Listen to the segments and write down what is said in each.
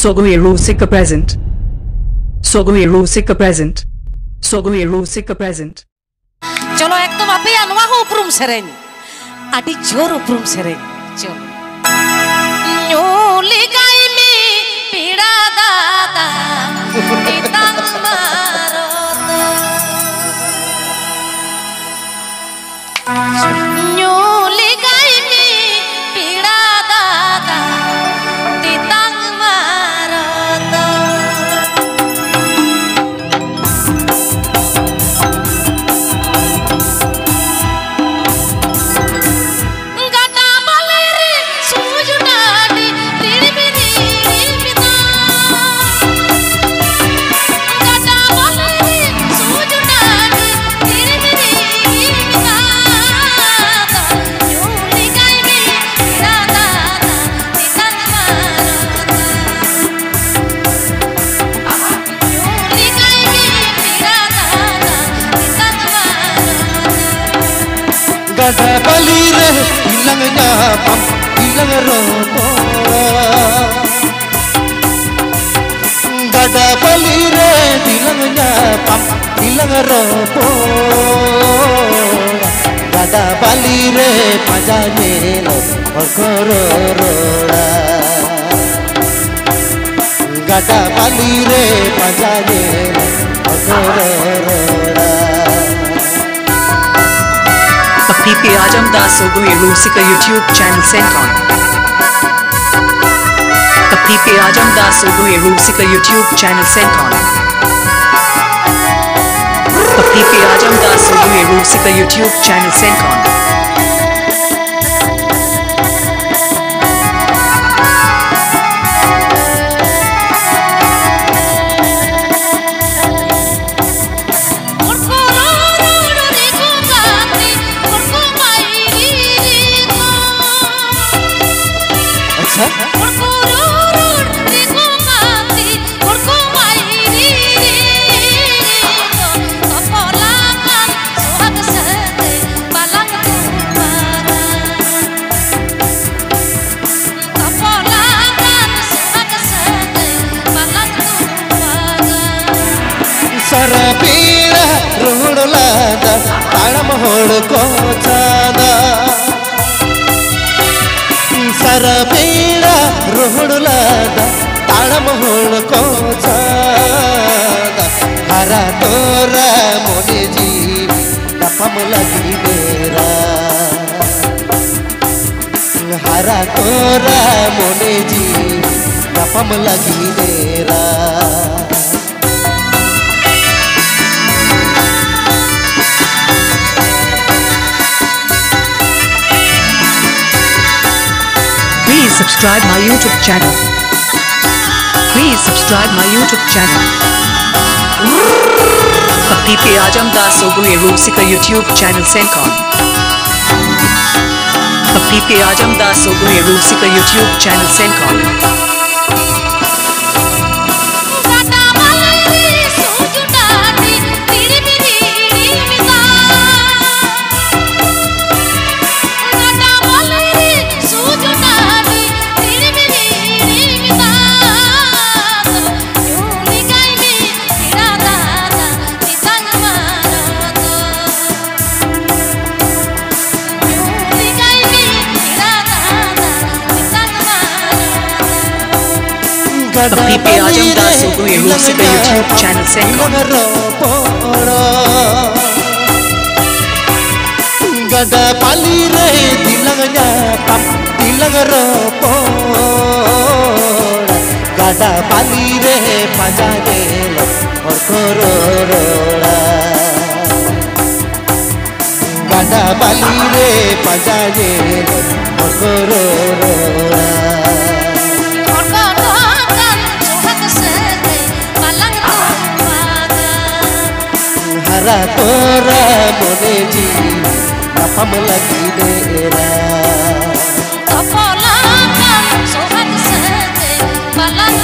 Sogai Rusika present. Sogai Rusika present. Sogai Rusika present. Cholo ekdom ape anwa ho uprum sereng. Adi jor uprum sereng. Cholo. Nyoli gai mi pida dada ditang maroto. Nyoli gai mi pida dada ditang maroto. Gada bali re hilangnya pam hilang ropo. Gada bali re hilangnya pam hilang ropo. Gada bali re pajane lo orkorora. Gada bali re pajane lo orkorora. PP Ajam Das Sogai Rusika YouTube channel sent on. PP Ajam Das Sogai Rusika YouTube channel sent on. PP Ajam Das Sogai Rusika YouTube channel sent on. Sarapira rohdolada talam hodko chada. Sarapira rohdolada talam hodko chada. Hara tora mone ji dapam lagi mera. Hara tora mone ji dapam lagi mera. Please subscribe my YouTube channel. Please subscribe my YouTube channel. PP Ajam Das Sogai Rusika YouTube channel sent on. PP Ajam Das Sogai Rusika YouTube channel sent on. PP Ajam Das Sogai Rusika YouTube channel sent on. Gada pali re dilangnya pam dilang ropo. Gada pali re pajane lo orkorora. Gada pali re pajane lo orkorora. Hara tora mone ji dapam lagi mera. Kapolakan sohat sete balang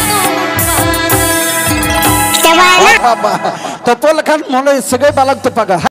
tupaga. Topolakan mone segai balang tupaga.